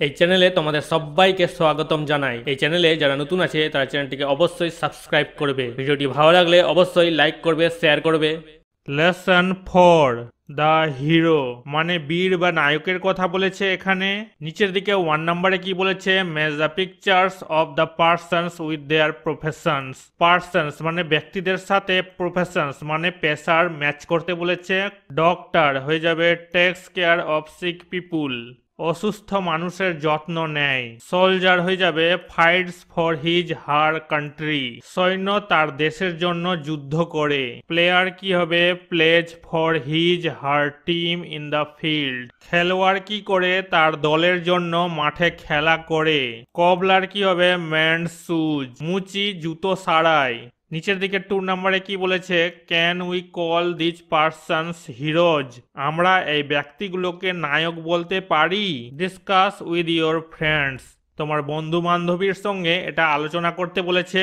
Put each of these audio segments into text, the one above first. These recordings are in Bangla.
এই চ্যানেলে তোমাদের সবাইকে স্বাগতম জানাই। এই চ্যানেলে যারা নতুন আছে তারা চ্যানেলটিকে অবশ্যই সাবস্ক্রাইব করবে। ভিডিওটি ভালো লাগলে অবশ্যই লাইক করবে, শেয়ার করবে। লেসন 4, দ্য হিরো মানে বীর বা নায়কের কথা বলেছে এখানে। নিচের দিকে 1 নম্বরে কি বলেছে, match the pictures of the persons with their professions. Persons মানে ব্যক্তিদের সাথে, প্রফেশনস মানে পেশার ম্যাচ করতে বলেছে। ডক্টর হয়ে যাবে takes care of sick people, অসুস্থ মানুষের যত্ন নেয়। সোলজার হয়ে যাবে fights for his her country, সৈন্য তার দেশের জন্য যুদ্ধ করে। প্লেয়ার কি হবে, plays for his her team in the field, খেলোয়াড় কি করে, তার দলের জন্য মাঠে খেলা করে। কবলার কি হবে, ম্যান্ড শুজ, মুচি জুতো সারায়। নিচের দিকে 2 নম্বরে কি বলেছে, can we call this persons heroes, আমরা এই ব্যক্তিগুলোকে নায়ক বলতে পারি। ডিসকাস উইথ ইয়োর ফ্রেন্ডস, তোমার বন্ধু বান্ধবীর সঙ্গে এটা আলোচনা করতে বলেছে।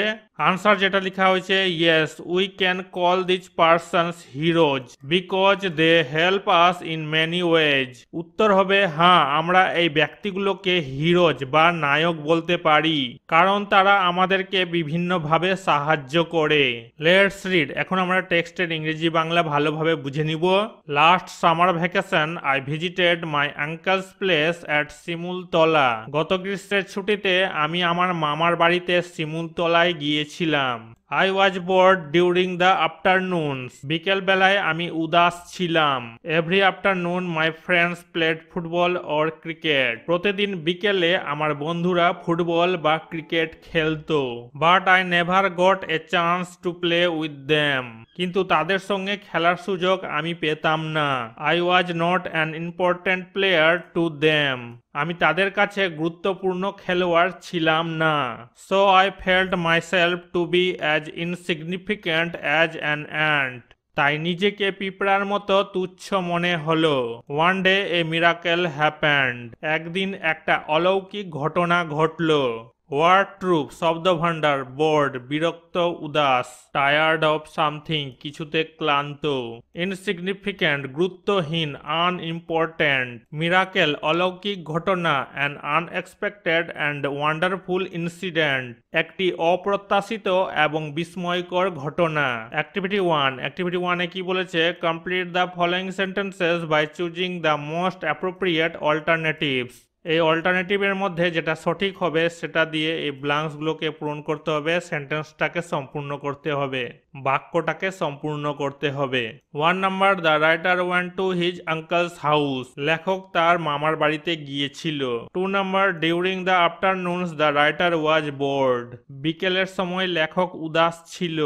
আনসার যেটা লেখা হয়েছে, yes we can call this persons heroes because they help us in many ways. উত্তর হবে হ্যাঁ, আমরা এই ব্যক্তিগুলোকে হিরোজ বা নায়ক বলতে পারি কারণ তারা আমাদেরকে বিভিন্নভাবে সাহায্য করে। লেটস রিড, এখন আমরা টেক্সটের ইংরেজি বাংলা ভালোভাবে বুঝে নিব। Last summer vacation I visited my uncle's place at Shimultala, গত গ্রীষ্মের ছুটিতে আমি আমার মামার বাড়িতে শিমুলতলায় গিয়েছিলাম। I was bored during the afternoons, বিকেল বেলায় আমি উদাস ছিলাম। Every afternoon my friends played football or cricket, প্রতিদিন বিকেলে আমার বন্ধুরা ফুটবল বা ক্রিকেট খেলতো। But I never got a chance to play with them, কিন্তু তাদের সঙ্গে খেলার সুযোগ আমি পেতাম না। I was not an important player to them, আমি তাদের কাছে গুরুত্বপূর্ণ খেলোয়াড় ছিলাম না। So I felt myself to be as insignificant as an ant, তাই নিজেকে পিঁপড়ার মতো তুচ্ছ মনে হলো। One day a miracle happened, একদিন একটা অলৌকিক ঘটনা ঘটলো। ওয়ার্ড ট্রুপ শব্দ ভান্ডার, বোর্ড বিরক্ত উদাস, টায়ার্ড অফ সামথিং কিছুতে ক্লান্ত, ইনসিগনিফিক্যান্ট গুরুত্বহীন, আনইম্পর্ট্যান্ট, মিরাকেল অলৌকিক ঘটনা, an unexpected and wonderful incident একটি অপ্রত্যাশিত এবং বিস্ময়কর ঘটনা। অ্যাক্টিভিটি 1, অ্যাক্টিভিটি 1 এ কি বলেছে, complete the following sentences by choosing the most appropriate alternatives. এই অল্টারনেটিভের মধ্যে যেটা সঠিক হবে সেটা দিয়ে এই ব্লাঙ্কসগুলোকে পূরণ করতে হবে, সেন্টেন্সটাকে সম্পূর্ণ করতে হবে, বাক্যটাকে সম্পূর্ণ করতে হবে। 1 number, the writer went to his uncle's house, লেখক তার মামার বাড়িতে গিয়েছিল। 2 number, during the afternoons the writer was bored, বিকেলের সময় লেখক উদাস ছিল।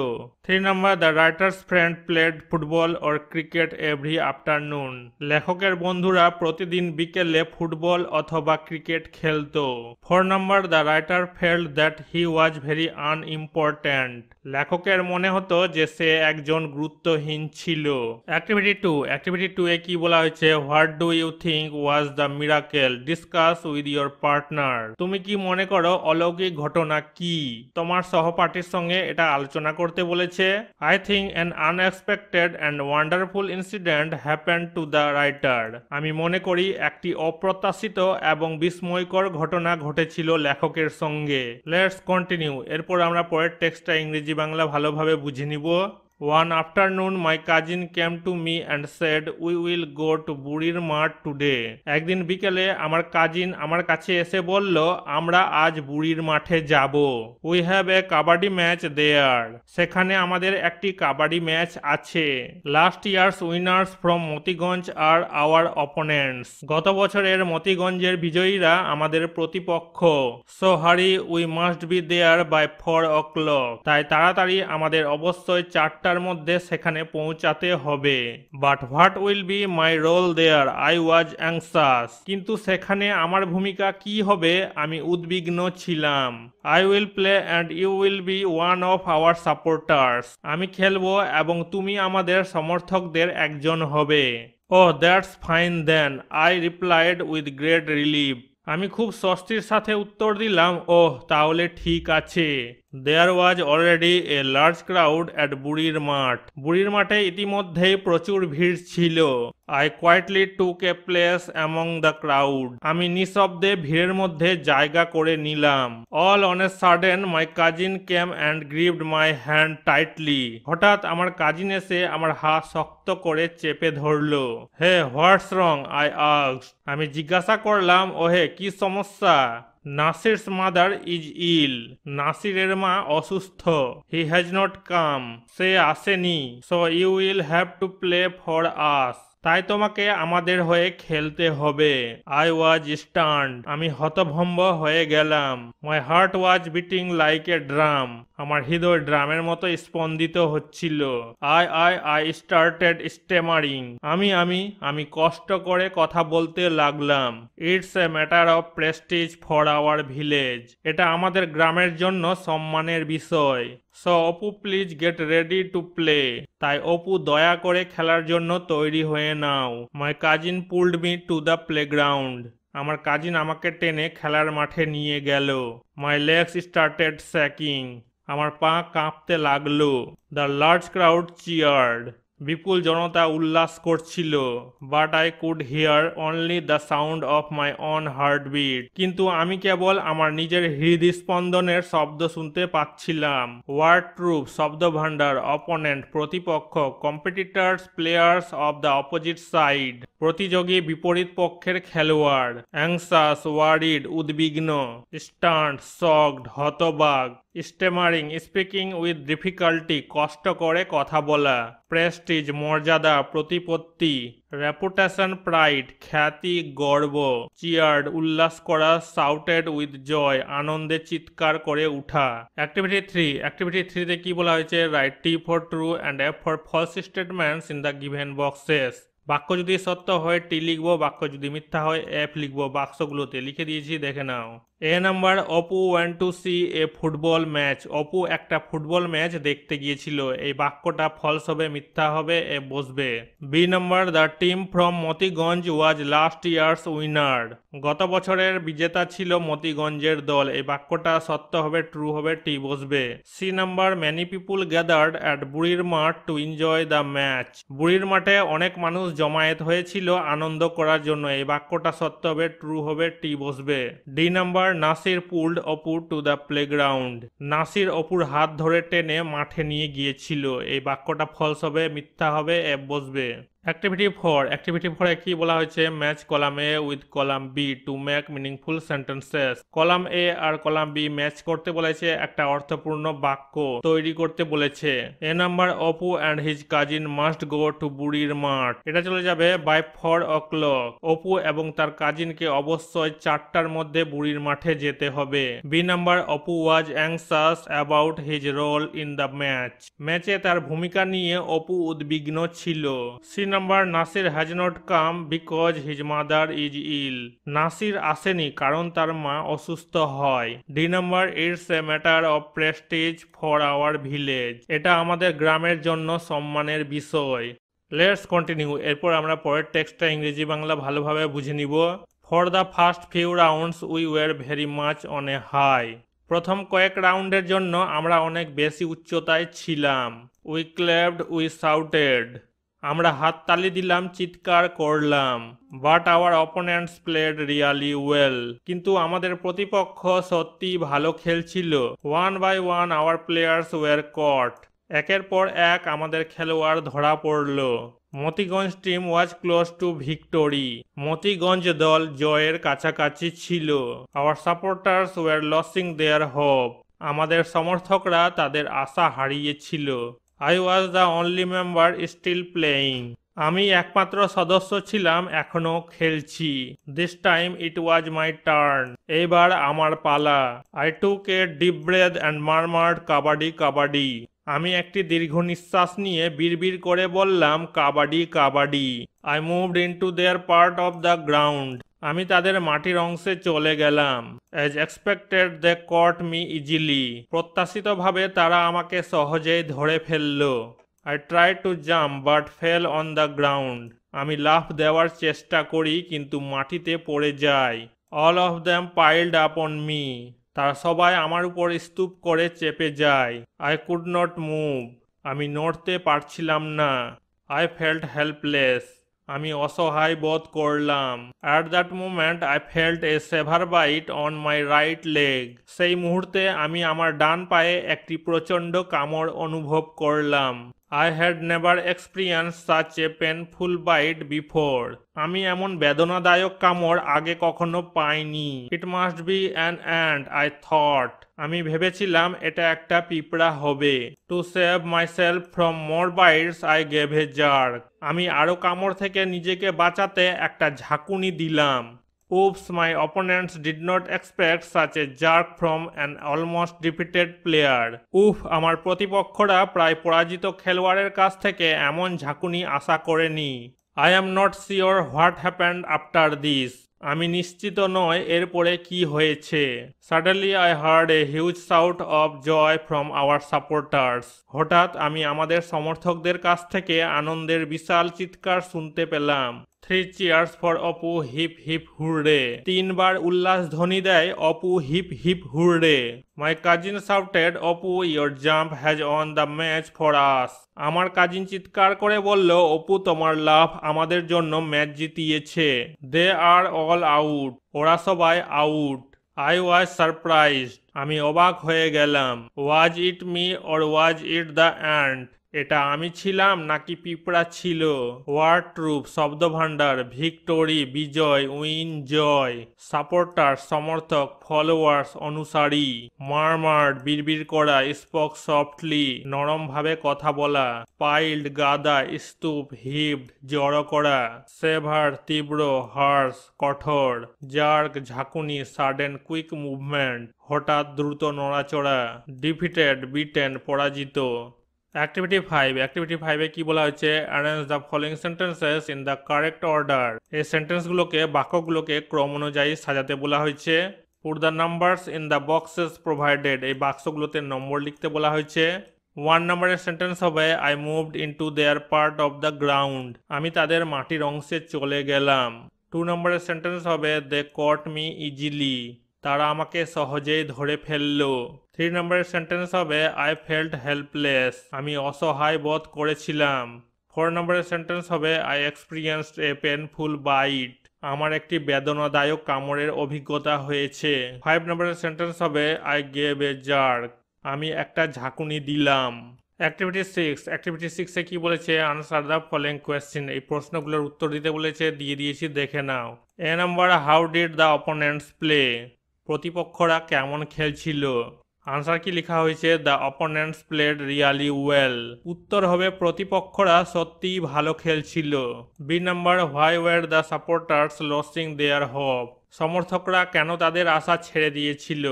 3 number, the writer's friend played football or cricket every afternoon, লেখকের বন্ধুরা প্রতিদিন বিকেলে ফুটবল অথবা ক্রিকেট খেলতো। 4 number, the writer felt that he was very unimportant, লেখকের মনে হতো যে সে একজন গুরুত্বহীন ছিল। অ্যাক্টিভিটি 2, অ্যাক্টিভিটি 2 এ কি বলা হয়েছে, what do you think was the miracle, discuss with your partner, তুমি কি মনে করো অলৌকিক ঘটনা কি, তোমার সহপাঠীর সঙ্গে এটা আলোচনা করতে বলেছে। I think an unexpected and wonderful incident happened to the writer, আমি মনে করি একটি অপ্রত্যাশিত এবং বিস্ময়কর ঘটনা ঘটেছিল লেখকের সঙ্গে। লেটস কন্টিনিউ, এরপর আমরা পরের টেক্সটটা ইংরেজি বাংলা ভালোভাবে বুঝে নিব। One afternoon my cousin came to me and said we will go to বুড়ির মাঠ today, একদিন বিকেলে আমার কাজিন আমার কাছে এসে বলল আমরা আজ বুড়ির মাঠে যাব। We have a kabaddi match there, সেখানে আমাদের একটি কাবাডি ম্যাচ আছে। Last year's winners from Motiganj are our opponents, গত বছরের মতিগঞ্জের বিজয়ীরা আমাদের প্রতিপক্ষ। So hurry, we must be there by 4 o'clock, তাই তাড়াতাড়ি আমাদের অবশ্যই 4টার মধ্যে সেখানে পৌঁছাতে হবে। But what will be my role there, I was anxious, কিন্তু সেখানে আমার ভূমিকা কি হবে আমি উদ্বিগ্ন ছিলাম। I will play and you will be one of our supporters, আমি খেলবো এবং তুমি আমাদের সমর্থকদের একজন হবে। Oh that's fine then, I replied with great relief, আমি খুব স্বস্তির সাথে উত্তর দিলাম, ওহ তাহলে ঠিক আছে। There was already a large crowd at বুড়ির মাঠ। বুড়ির মাঠে ইতিমধ্যেই প্রচুর ভিড় ছিল। I quietly took a place among the crowd. আমি নিঃশব্দে ভিড়ের মধ্যে জায়গা করে নিলাম। All on a sudden my cousin came and gripped my hand tightly. হঠাৎ আমার কাজিন এসে আমার হাত শক্ত করে চেপে ধরলো। Hey, what's wrong? I asked. আমি জিজ্ঞাসা করলাম, ওহে কি সমস্যা? নাসির's mother is ill. নাসিরের মা অসুস্থ। He has not come. সে আসেনি। So you will have to play for us. তাই তোমাকে আমাদের হয়ে খেলতে হবে। I was stunned. আমি হতভম্ব হয়ে গেলাম। My heart was beating like a drum. আমার হৃদয় ড্রামের মতো স্পন্দিত হচ্ছিল। I started stammering. আমি কষ্ট করে কথা বলতে লাগলাম। It's a matter of prestige for our village. এটা আমাদের গ্রামের জন্য সম্মানের বিষয়। So Apu please get ready to play. তাই অপু দয়া করে খেলার জন্য তৈরি হয়ে নাও। My cousin pulled me to the playground. আমার কাজিন আমাকে টেনে খেলার মাঠে নিয়ে গেল। My legs started shaking. আমার পা কাঁপতে লাগলো। The large crowd cheered. বিপুল জনতা উল্লাস করছিল। But I could hear only the sound of my own heartbeat. কিন্তু আমি কেবল আমার নিজের হৃদস্পন্দনের শব্দ শুনতে পাচ্ছিলাম। ওয়ার্ড ট্রুপ শব্দ ভান্ডার, অপোনেন্ট প্রতিপক্ষ, competitors players of the opposite side প্রতিযোগী বিপরীত পক্ষের খেলোয়াড়। অ্যাংসাস ওয়ারিড উদ্বিগ্ন। স্টান্ট শকড হতবাক। স্টেমারিং স্পিকিং উইথ ডিফিকাল্টি কষ্ট করে কথা বলা। প্রেস্টিজ মর্যাদা প্রতিপত্তি। রেপুটেশন প্রাইড খ্যাতি গর্ব। চিয়ার্ড উল্লাস করা। সাউটেড উইথ জয় আনন্দে চিৎকার করে উঠা। অ্যাক্টিভিটি 3 কি বলা হয়েছে? Write T for true and F for false statements in the given boxes. বাক্য যদি সত্য হয় টি লিখবো, বাক্য যদি মিথ্যা হয় এফ লিখবো। বাক্সগুলোতে লিখে দিয়েছি, দেখে নাও। A number, Apu went to see a football match. Apu একটা ফুটবল ম্যাচ দেখতে গিয়েছিল। এই বাক্যটা ফলস হবে, মিথ্যা হবে, এ বসবে। B number, the team from Motiganj was last year's winner. গত বছরের বিজেতা ছিল মতিগঞ্জের দল। এই বাক্যটা সত্য হবে, ট্রু হবে, টি বসবে। C number, many people gathered at বুড়ির মাঠ টু এনজয় দ্য ম্যাচ। বুড়ির মাঠে অনেক মানুষ জমায়েত হয়েছিল আনন্দ করার জন্য। এই বাক্যটা সত্য হবে, ট্রু হবে, টি বসবে। D number, Nasir pulled Apu two the playground. Nasir অপুর হাত ধরে টেনে মাঠে নিয়ে গিয়েছিল। এই বাক্যটা ফলস হবে, মিথ্যা হবে, এফ বসবে। অ্যাক্টিভিটি 4 কি বলা হয়েছে? Match column A with column B to make meaningful sentences. Column A আর কলাম বি ম্যাচ করতে বলেছে, একটা অর্থপূর্ণ বাক্য তৈরি করতে বলেছে। A number, Apu and his cousin must go to বুড়ির মাঠ। এটা চলে যাবে বাই 4 o'clock। অপু এবং তার কাজিনকে অবশ্যই 4টার মধ্যে বুড়ির মাঠে যেতে হবে। B number, Apu was anxious about his role in the match. ম্যাচে তার ভূমিকা নিয়ে অপু উদ্বিগ্ন ছিল। C number, Nasir has not come because his mother is ill. Nasir আসেনি কারণ তার মা অসুস্থ হয়। D number, it's a matter of prestige for our village. এটা আমাদের গ্রামের জন্য সম্মানের বিষয়। Let's continue. এরপর আমরা পরের টেক্সটটা ইংরেজি বাংলা ভালোভাবে বুঝে নিব। For the first few rounds we were very much on a high. প্রথম কয়েক রাউন্ডের জন্য আমরা অনেক বেশি উচ্চতায় ছিলাম। We clapped, we shouted. আমরা হাততালি দিলাম, চিৎকার করলাম। But our opponents played really well. কিন্তু আমাদের প্রতিপক্ষ সত্যি ভালো খেলছিল। One by one our players were caught. একের পর এক আমাদের খেলোয়াড় ধরা পড়ল। Motiganj team was close to victory. Motiganj দল জয়ের কাছাকাছি ছিল। Our supporters were losing their hope. আমাদের সমর্থকরা তাদের আশা হারিয়েছিল। I was the only member still playing. আমি একমাত্র সদস্য ছিলাম, এখনো খেলছি। This time it was my turn. এইবার আমার পালা। I took a deep breath and murmured kabaddi kabaddi. আমি একটি দীর্ঘ নিঃশ্বাস নিয়ে বিড়বিড় করে বললাম kabaddi kabaddi. I moved into their part of the ground. আমি তাদের মাটির অংশে চলে গেলাম। As expected they caught me easily. প্রত্যাশিতভাবে তারা আমাকে সহজেই ধরে ফেলল। I tried to jump but fell on the ground. আমি লাফ দেওয়ার চেষ্টা করি কিন্তু মাটিতে পড়ে যাই। All of them piled up on me. তারা সবাই আমার উপর স্তূপ করে চেপে যায়। আই কুড নট মুভ, আমি নড়তে পারছিলাম না। আই ফেল্ট হেল্পলেস, আমি অসহায় বোধ করলাম। At that moment I felt a severe bite on my right leg, সেই মুহূর্তে আমি আমার ডান পায়ে একটি প্রচণ্ড কামড় অনুভব করলাম। I had never experienced such a painful bite before. আমি এমন বেদনাদায়ক কামড় আগে কখনো পাইনি। It must be an ant, I thought. আমি ভেবেছিলাম এটা একটা পিঁপড়া হবে। To save myself from more bites, I gave a jerk. আমি আরো কামড় থেকে নিজেকে বাঁচাতে একটা ঝাঁকুনি দিলাম। Oops, my opponents did not expect such a jerk from an almost defeated player. আমার প্রতিপক্ষরা প্রায় পরাজিত খেলোয়াড়ের কাছ থেকে এমন ঝাঁকুনি আশা করেনি। I am not sure what happened after this. আমি নিশ্চিত নয় এরপরে কি হয়েছে। Suddenly I heard a huge shout of joy from our supporters. হঠাৎ আমি আমাদের সমর্থকদের কাছ থেকে আনন্দের বিশাল চিৎকার শুনতে পেলাম। 3 cheers for Apu, hip hip hurray. 3 বার উল্লাস ধ্বনি দেয় Apu, hip hip hurray. My cousin shouted, Apu, your jump has won the match for us. আমার কাজিন চিৎকার করে বলল, অপু, তোমার লাফ আমাদের জন্য ম্যাচ জিতিয়েছে। They are all out. ওরা সবাই আউট। I was surprised. আমি অবাক হয়ে গেলাম। Was it me or was it the ant? এটা আমি ছিলাম নাকি পিঁপড়া ছিল? ওয়ার্ড ট্রুপ শব্দভাণ্ডার, ভিক্টোরি বিজয়, উইন জয়, সাপোর্টার সমর্থক, ফলোয়ার্স অনুসারী, মারমার্ড বিড়বিড় করা, স্পোক সফটলি নরমভাবে কথা বলা, পাইল্ড গাদা, স্তূপ হিপড জড়ো করা, সেভার তীব্র, হার্স কঠোর, জার্ক ঝাঁকুনি, সাডেন কুইক মুভমেন্ট হঠাৎ দ্রুত নড়াচড়া, ডিফিটেড বিটেন পরাজিত। অ্যাক্টিভিটি 5 অ্যাক্টিভিটি 5-এ কি বলা হচ্ছে, arrange the following sentences in the correct order. এই সেন্টেন্সগুলোকে বাক্যগুলোকে ক্রম অনুযায়ী সাজাতে বলা হয়েছে। Put the numbers in the boxes provided, এই বাক্সগুলোতে নম্বর লিখতে বলা হয়েছে। 1 নম্বরের সেন্টেন্স হবে, I moved into there part of the ground, আমি তাদের মাটির অংশে চলে গেলাম। 2 নম্বরের সেন্টেন্স হবে, দে কট মি ইজিলি, তারা আমাকে সহজেই ধরে ফেললো। 3 নম্বরের সেন্টেন্স হবে, আই ফেল্ট হেল্পলেস, আমি অসহায় বোধ করেছিলাম। 4 নম্বরের সেন্টেন্স হবে, I experienced a painful bite, আমার একটি বেদনাদায়ক কামড়ের অভিজ্ঞতা হয়েছে। 5 নম্বরের সেন্টেন্স হবে, আই গেভ এ জার্ক, আমি একটা ঝাঁকুনি দিলাম। অ্যাক্টিভিটি 6-এ কি বলেছে, আনসার দ্য ফলোইং কোয়েশ্চেন, এই প্রশ্নগুলোর উত্তর দিতে বলেছে, দিয়ে দিয়েছি, দেখে নাও। A number, how did the opponents play, প্রতিপক্ষরা কেমন খেলছিল। আনসার কি লেখা হয়েছে, the opponents played really well, উত্তর হবে প্রতিপক্ষরা সত্যিই ভালো খেলছিল। B number, why were the supporters losing their hope, সমর্থকরা কেন তাদের আশা ছেড়ে দিয়েছিল।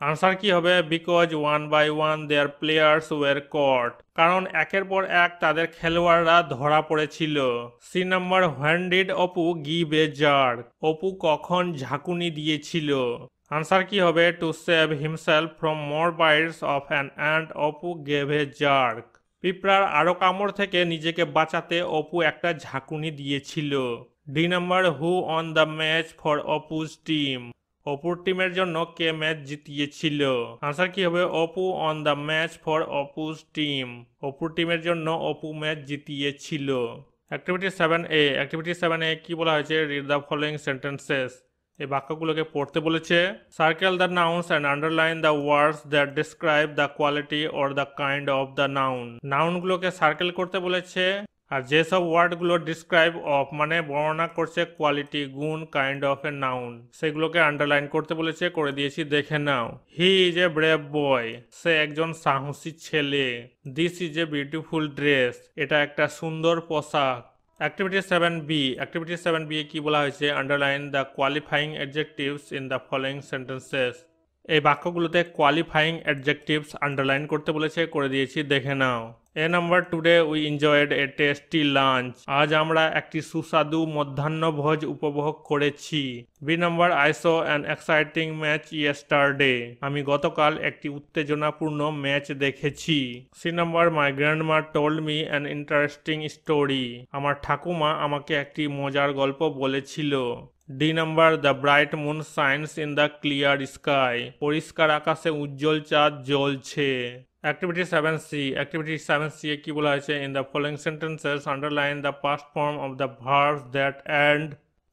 আনসার কি হবে, because 1 by 1 their players were caught, কারণ একের পর এক তাদের খেলোয়াড়রা ধরা পড়েছিল। C number, when did Apu give a jerk, Apu কখন ঝাঁকুনি দিয়েছিল। আনসার কি হবে, to save himself from more bites of an ant Apu gave a jerk, পিঁপড়ার আরো কামড় থেকে নিজেকে বাঁচাতে অপু একটা ঝাঁকুনি দিয়েছিল। D number, who won the match for Apu's team, অপুর টিমের জন্য কে ম্যাচ জিতিয়েছিল। আনসার কি হবে, Apu won the match for Apu's team, অপুর টিমের জন্য অপু ম্যাচ জিতিয়েছিল। অ্যাক্টিভিটি 7-এ কি বলা হয়েছে, রিড দ্য ফলোইং সেন্টেন্সেস, এই বাক্যগুলোকে পড়তে বলেছে। Circle the nouns and underline the words that describe the quality or the kind of the noun, নাউনগুলোকে সার্কেল করতে বলেছে, আর যেসব ওয়ার্ডগুলো ডিসক্রাইব অফ মানে বর্ণনা করছে কোয়ালিটি গুণ কাইন্ড অফ এ নাউন, সেগুলোকে আন্ডারলাইন করতে বলেছে, করে দিয়েছি, দেখে নাও। হি ইজ এ ব্রেভ বয়, সে একজন সাহসী ছেলে। This is a beautiful dress, এটা একটা সুন্দর পোশাক। অ্যাক্টিভিটি 7B কি বলা হয়েছে, underline the qualifying adjectives in the following sentences, এই বাক্যগুলোতে কোয়ালিফাইং অ্যাডজেক্টিভস আন্ডারলাইন করতে বলেছে, করে দিয়েছি, দেখে নাও। A number, today we enjoyed a tasty lunch, আজ আমরা একটি সুস্বাদু মধ্যাহ্নভোজ উপভোগ করেছি। B number, I saw an exciting match yesterday, আমি গতকাল একটি উত্তেজনাপূর্ণ ম্যাচ দেখেছি। C number, my grandma told me an interesting story, আমার ঠাকুমা আমাকে একটি মজার গল্প বলেছিল। D number the bright moon shines in the clear sky, পরিষ্কার আকাশে উজ্জ্বল চাঁদ জ্বলছে। অ্যাক্টিভিটি 7C, অ্যাক্টিভিটি 7C এ কি বলা হয়েছে, in the following sentences underline the past form of the verbs that end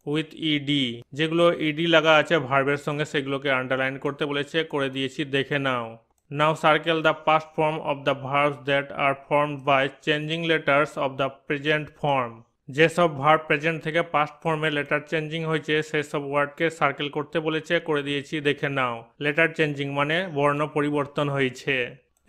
with ED, যেগুলো ইডি লাগা আছে ভার্বের সঙ্গে সেগুলোকে আন্ডারলাইন করতে বলেছে, করে দিয়েছি, দেখে নাও। Now circle the past form of the verbs that are formed by changing letters of the present form, যেসব ভার্ব প্রেজেন্ট থেকে পাস্ট ফর্মে লেটার চেঞ্জিং হয়েছে সেই সব ওয়ার্ডকে সার্কেল করতে বলেছে, করে দিয়েছি, দেখে নাও। লেটার চেঞ্জিং মানে বর্ণ পরিবর্তন হয়েছে।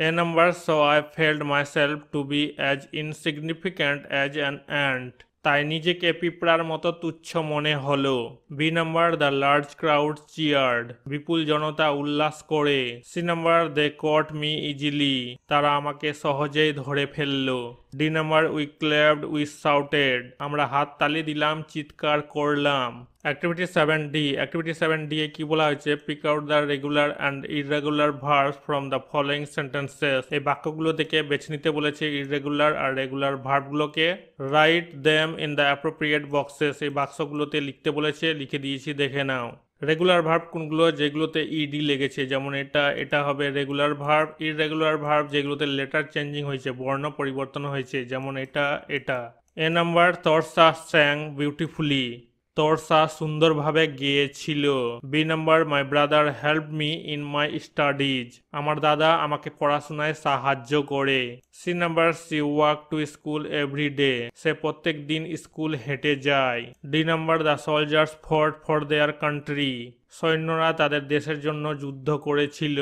A number, so I felt myself to be as insignificant as an ant, তাই নিজেকে পিঁপড়ার মতো তুচ্ছ মনে হলো। B number, the large crowd cheered, বিপুল জনতা উল্লাস করে। C number, they caught me easily, তারা আমাকে সহজেই ধরে ফেললো। D number, we clapped we shouted, আমরা হাততালি দিলাম, চিৎকার করলাম। অ্যাক্টিভিটি 7D, অ্যাক্টিভিটি 7D এ কি বলা হয়েছে, pick out the regular and irregular verbs from the following sentences, এই বাক্যগুলো থেকে বেছে নিতে বলেছে ইররেগুলার আর রেগুলার ভার্বগুলোকে। Write them in the appropriate boxes, এই বাক্সগুলোতে লিখতে বলেছে, লিখে দিয়েছি, দেখে নাও। রেগুলার ভার্ব কোনগুলো, যেগুলোতে ইডি লেগেছে, যেমন এটা হবে রেগুলার ভার্ব। ইররেগুলার ভার্ব যেগুলোতে লেটার চেঞ্জিং হয়েছে, বর্ণ পরিবর্তন হয়েছে, যেমন এটা। এ নাম্বার, তর্সা স্যাং বিউটিফুলি, তর্সা সুন্দরভাবে গেয়েছিল। B number, my brother help me in my studies, আমার দাদা আমাকে পড়াশোনায় সাহায্য করে। C number, she walk to school every day, সে প্রত্যেক দিন স্কুল হেঁটে যায়। D number, the soldiers fought for their country, সৈন্যরা তাদের দেশের জন্য যুদ্ধ করেছিল।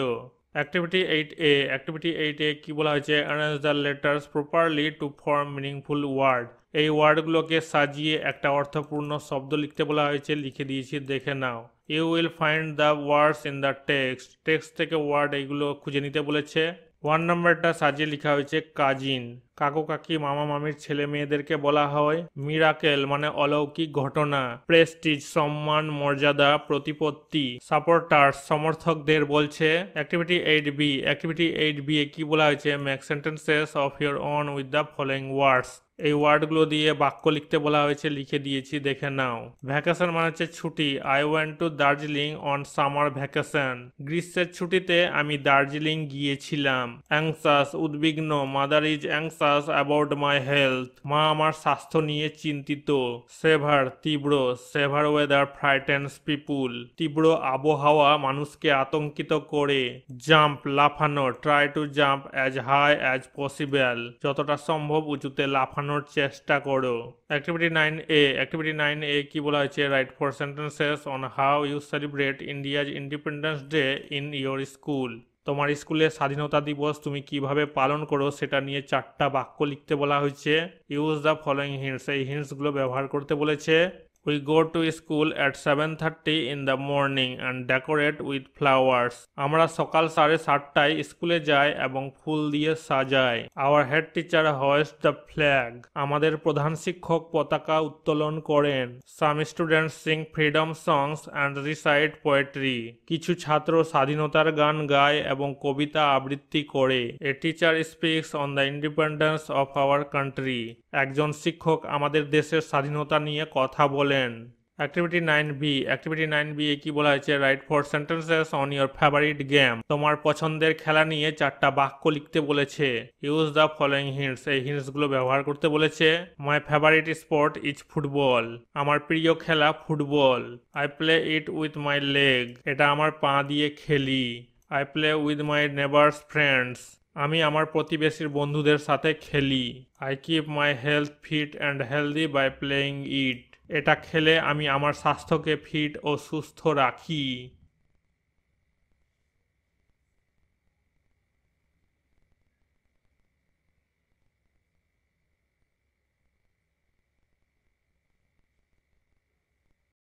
অ্যাক্টিভিটি 8A, অ্যাক্টিভিটি 8A কি বলা হয়েছে, arrange the letters properly to form meaningful word, এই ওয়ার্ডগুলোকে সাজিয়ে একটা অর্থপূর্ণ শব্দ লিখতে বলা হয়েছে, লিখে দিয়েছি, দেখে নাও। You will find the words in the text, text থেকে ওয়ার্ড এইগুলো খুঁজে নিতে বলেছে। 1 নম্বরটা সাজিয়ে লেখা হয়েছে কাজিন, কাকু কাকি মামা মামির ছেলে মেয়েদেরকে বলা হয়। মিরাকেল মানে অলৌকিক ঘটনা। প্রেস্টিজ সম্মান মর্যাদা প্রতিপত্তি। সাপোর্টার্স সমর্থকদের বলছে। অ্যাক্টিভিটি 8B, অ্যাক্টিভিটি 8B এ কি বলা হয়েছে, make sentences of your own with the following ওয়ার্ডস, এই ওয়ার্ডগুলো দিয়ে বাক্য লিখতে বলা হয়েছে, লিখে দিয়েছি, দেখে নাও। ভ্যাকেশন মানে হচ্ছে ছুটি। I went to Darjeeling on summer vacation, গ্রীষ্মের ছুটিতে আমি দার্জিলিং গিয়েছিলাম। অ্যাংসাস উদ্বিগ্ন, mother is anxious about my health, মা আমার স্বাস্থ্য নিয়ে চিন্তিত। সেভার তীব্র, সেভার ওয়েদার ফ্রাইটেন্স পিপুল, তীব্র আবহাওয়া মানুষকে আতঙ্কিত করে। জাম্প লাফানো, try to jump as high as possible, যতটা সম্ভব উঁচুতে লাফানোর চেষ্টা করো। অ্যাক্টিভিটি 9A, অ্যাক্টিভিটি 9A কি বলা হয়েছে, write 4 sentences on how you celebrate India's independence day in your school, তোমার স্কুলে স্বাধীনতা দিবস তুমি কিভাবে পালন করো সেটা নিয়ে 4টা বাক্য লিখতে বলা হয়েছে। ইউজ দ্য ফলোইং হিন্টস, এই হিন্টসগুলো ব্যবহার করতে বলেছে। We go to school at 7:30 in the morning and decorate with flowers. আমরা সকাল 7:30টায় স্কুলে যাই এবং ফুল দিয়ে সাজাই। Our head teacher hoists the flag. আমাদের প্রধান শিক্ষক পতাকা উত্তোলন করেন। Some students sing freedom songs and recite poetry. কিছু ছাত্র স্বাধীনতার গান গায় এবং কবিতা আবৃত্তি করে। A teacher speaks on the independence of our country. একজন শিক্ষক আমাদের দেশের স্বাধীনতা নিয়ে কথা বলেন। অ্যাক্টিভিটি 9B, অ্যাক্টিভিটি 9B এ কি বলা হয়েছে, write 4 sentences on your favourite game, তোমার পছন্দের খেলা নিয়ে 4টা বাক্য লিখতে বলেছে। ইউজ দ্য ফলোইং হিন্টস, এই হিন্টসগুলো ব্যবহার করতে বলেছে। My favourite sport is football, আমার প্রিয় খেলা football. I play it with my leg, এটা আমার পা দিয়ে খেলি। I play with my neighbours friends, আমি আমার প্রতিবেশীর বন্ধুদের সাথে খেলি। I keep my health fit and healthy by playing it, এটা খেলে আমি আমার স্বাস্থ্যকে ফিট ও সুস্থ রাখি।